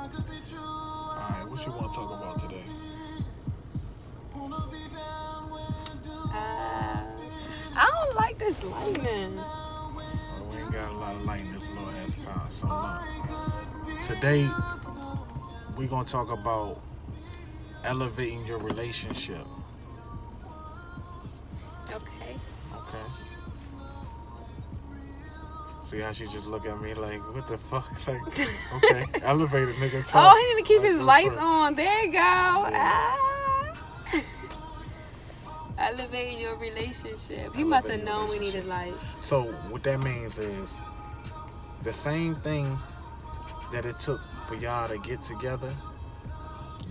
Alright, what you want to talk about today? I don't like this lightning. We ain't got a lot of light in this little ass car. So, look. Today, we going to talk about elevating your relationship. Okay. Okay? See how she just look at me like, what the fuck? Like, okay, elevate it, nigga. Talk. Oh, he need to keep his lights on. There you go. Yeah. Ah. Elevating your relationship. He must have known we needed lights. So what that means is the same thing that it took for y'all to get together,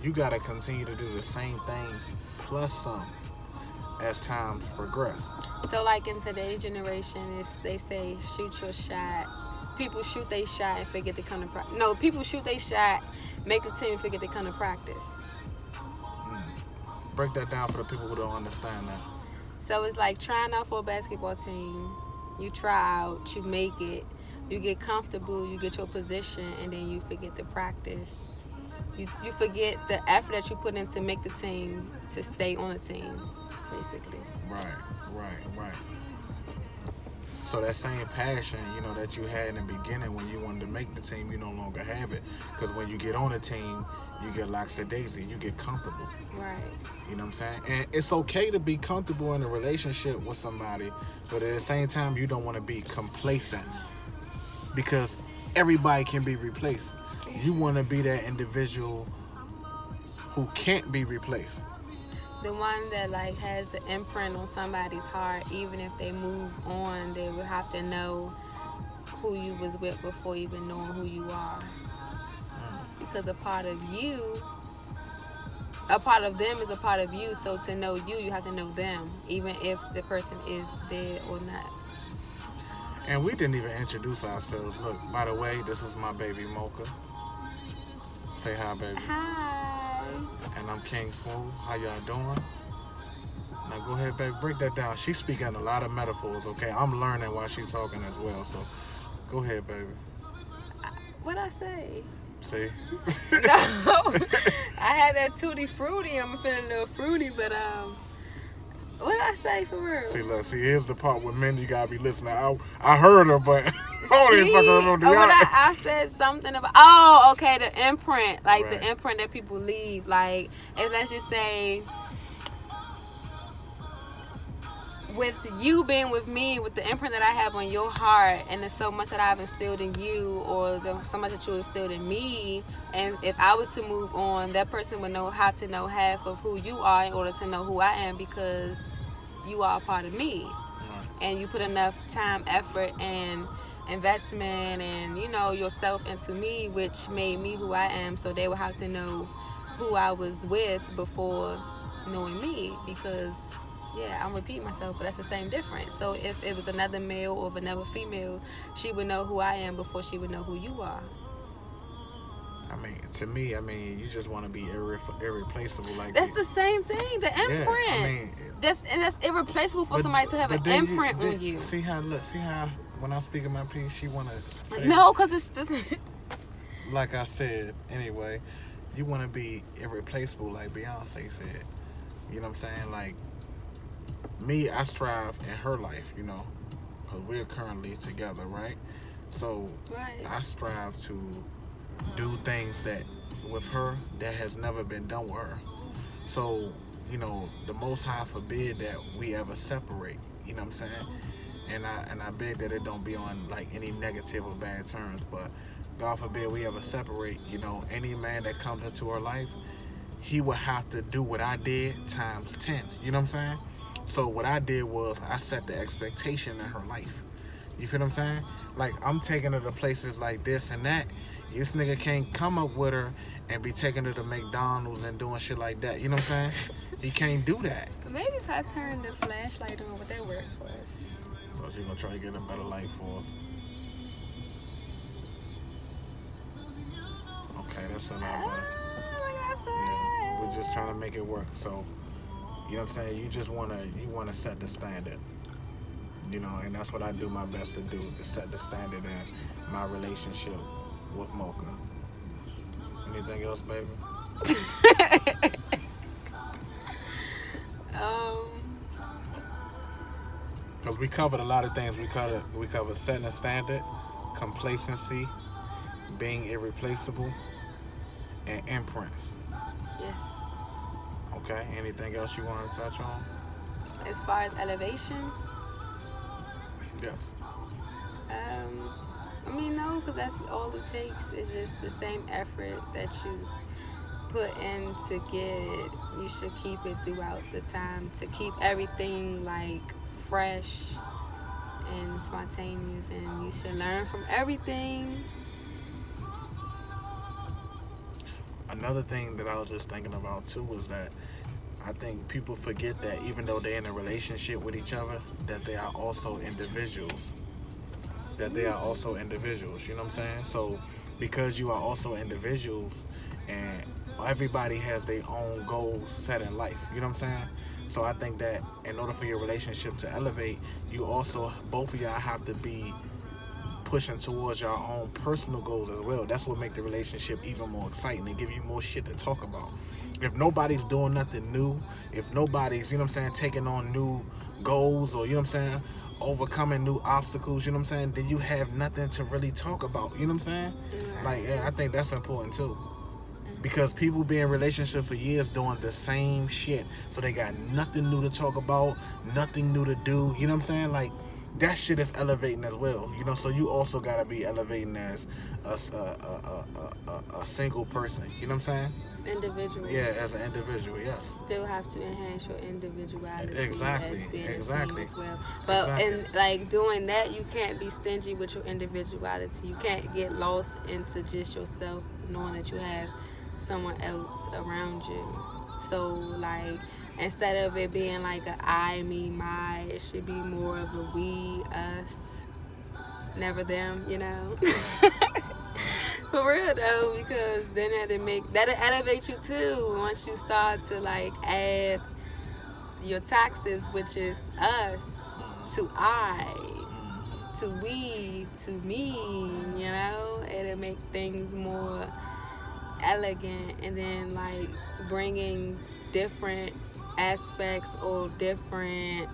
you gotta continue to do the same thing plus some as times progress. So, like in today's generation, they say shoot your shot. People shoot their shot and forget to come to practice. No, people shoot their shot, make a team and forget to come to practice. Break that down for the people who don't understand that. So it's like trying out for a basketball team. You try out, you make it, you get comfortable, you get your position, and then you forget to practice. You forget the effort that you put in to make the team, to stay on the team, basically. Right. So that same passion, that you had in the beginning when you wanted to make the team, you no longer have it. Because when you get on a team, you get lackadaisy, you get comfortable. Right. You know what I'm saying? And it's okay to be comfortable in a relationship with somebody, but at the same time, you don't want to be complacent. Because everybody can be replaced. You want to be that individual who can't be replaced. The one that like has the imprint on somebody's heart, even if they move on, they will have to know who you was with before even knowing who you are. Because a part of them is a part of you. So to know you have to know them, even if the person is dead or not. And we didn't even introduce ourselves. Look, by the way, this is my baby Mocha. Say hi, baby. Hi. And I'm King Smooth. How y'all doing? Now go ahead, baby. Break that down. She's speaking a lot of metaphors, okay? I'm learning while she's talking as well. So go ahead, baby. What'd I say? See? No. I had that tutti fruity. I'm feeling a little fruity, but what'd I say for real? See, here's the part where men you gotta be listening. I heard her, but I don't even fucking remember I said something about okay, the imprint. Like right. The imprint that people leave. Like, and let's just say with you being with me, with the imprint that I have on your heart, and there's so much that I've instilled in you, or there's so much that you instilled in me, and if I was to move on, that person would have to know half of who you are in order to know who I am, because you are a part of me. Right. And you put enough time, effort, and investment, and yourself into me, which made me who I am. So they would have to know who I was with before knowing me, because I'm repeating myself, but that's the same difference. So if it was another male or another female, she would know who I am before she would know who you are. To me, you just want to be irreplaceable. Like that's the same thing. The imprint. That's irreplaceable for somebody to have an imprint on you. See how when I speak in my piece, she want to say no, because it's this. Like I said, anyway, you want to be irreplaceable, like Beyonce said. You know what I'm saying? Like me, I strive in her life, because we're currently together, right? So right. I strive to do things that with her that has never been done with her. So, the Most High forbid that we ever separate. You know what I'm saying? And I beg that it don't be on like any negative or bad terms. But God forbid we ever separate. Any man that comes into her life, he would have to do what I did times 10. You know what I'm saying? So what I did was I set the expectation in her life. You feel what I'm saying? Like, I'm taking her to places like this and that. This nigga can't come up with her and be taking her to McDonald's and doing shit like that. You know what I'm saying? He can't do that. Maybe if I turn the flashlight on, would that work for us? So she's gonna try to get a better life for us. Okay, that's a lot better. Like I said. Yeah, we're just trying to make it work. So, you know what I'm saying? You wanna set the standard. And that's what I do my best to do, is set the standard in my relationship with Mocha. Anything else, baby? Because we covered a lot of things. We covered setting a standard, complacency, being irreplaceable, and imprints. Yes. Okay. Anything else you want to touch on? As far as elevation, Yes. I mean, no, because that's all it takes. It's just the same effort that you put in to get it. You should keep it throughout the time to keep everything like fresh and spontaneous, and you should learn from everything. Another thing that I was just thinking about too was that I think people forget that even though they're in a relationship with each other, that they are also individuals. You know what I'm saying? So because you are also individuals and everybody has their own goals set in life, you know what I'm saying? So I think that in order for your relationship to elevate, you also, both of y'all have to be pushing towards your own personal goals as well. That's what makes the relationship even more exciting and give you more shit to talk about. If nobody's doing nothing new, if nobody's, you know what I'm saying, taking on new goals or, you know what I'm saying, overcoming new obstacles, you know what I'm saying, then you have nothing to really talk about, you know what I'm saying? Like, yeah, I think that's important too. Because people be in relationships for years doing the same shit. So they got nothing new to talk about, nothing new to do, you know what I'm saying? Like, that shit is elevating as well, you know. So you also gotta be elevating as a single person, you know what I'm saying? Individual. Yeah, as an individual, yes. Still have to enhance your individuality Exactly, as being exactly. a team as well. But Exactly. in like doing that, you can't be stingy with your individuality. You can't get lost into just yourself, knowing that you have someone else around you. So like, instead of it being like a I, me, my, it should be more of a we, us, never them, you know. For real though, because then that'll elevate you too once you start to like add your taxes, which is us, to I, to we, to me, you know. It'll make things more elegant, and then like bringing different aspects or different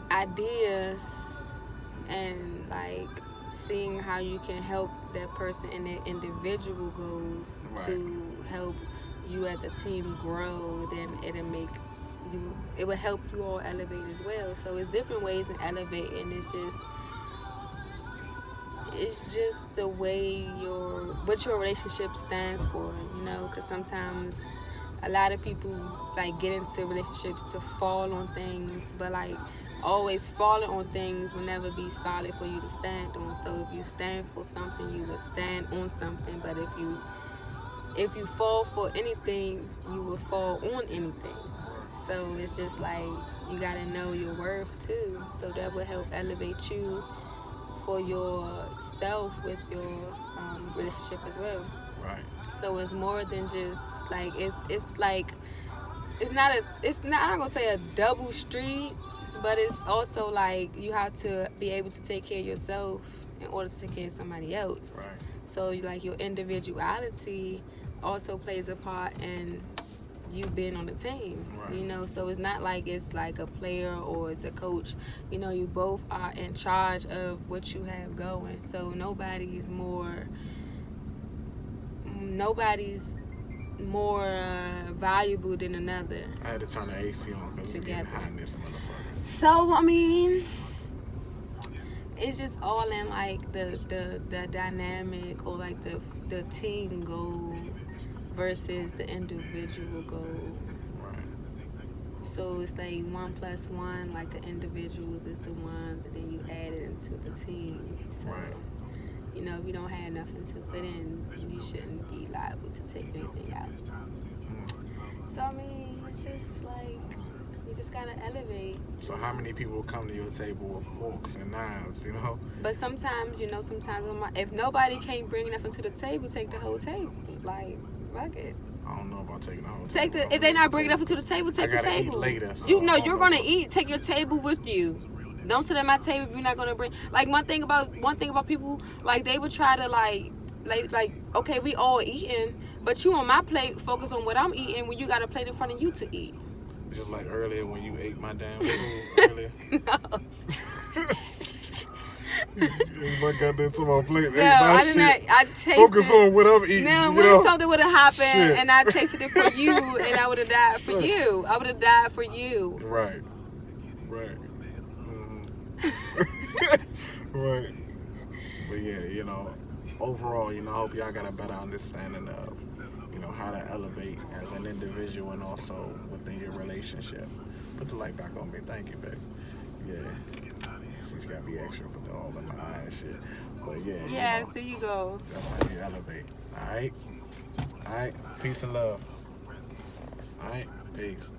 ideas and like seeing how you can help that person in their individual goals to help you as a team grow, then it will help you all elevate as well. So it's different ways in elevating. It's just the way what your relationship stands for, you know, because sometimes a lot of people like get into relationships to fall on things, but like always falling on things will never be solid for you to stand on. So if you stand for something, you will stand on something. But if you fall for anything, you will fall on anything. So it's just like you gotta know your worth too. So that will help elevate you for yourself with your relationship as well. Right. So it's more than just like it's like it's not I'm not gonna say a double street, but it's also like you have to be able to take care of yourself in order to take care of somebody else. Right. So like your individuality also plays a part in you being on the team, right. You know. So it's not like it's like a player or it's a coach, you know. You both are in charge of what you have going. So nobody's more valuable than another. I had to turn the AC on because it's getting hot in this motherfucker. So I mean, it's just all in like the dynamic or like the team goal versus the individual goal. Right. So it's like 1 + 1, like the individuals is the ones, and then you add it into the team. So, right. You know, if you don't have nothing to put in, you shouldn't be liable to take anything out. So I mean, it's just like you just gotta elevate. So how many people come to your table with forks and knives, you know? But sometimes, you know, if nobody can't bring nothing to the table, take the whole table. Like, fuck it. I don't know about taking the whole table. If they're not bringing nothing to the table, take the table. Eat later, so you know you're gonna eat. Take your table with you. Don't sit at my table if you're not gonna bring. Like one thing about people, like they would try to like Like, okay, we all eating, but you on my plate, focus on what I'm eating when you got a plate in front of you to eat. Just like earlier when you ate my damn food earlier. No. I got that to my plate. No, I did not. I tasted. Focus on what I'm eating. No, you what know? if something would have happened Shit. and I tasted it for you and I would have died for you? I would have died for you. Right. Right. But yeah, you know, overall, you know, I hope y'all got a better understanding of, you know, how to elevate as an individual and also within your relationship. Put the light back on me. Thank you, babe. Yeah. She's got me extra for all in my eye and shit. But yeah. Yeah, you know, so you go. that's how you elevate. Alright? Alright? Peace and love. Alright? Peace.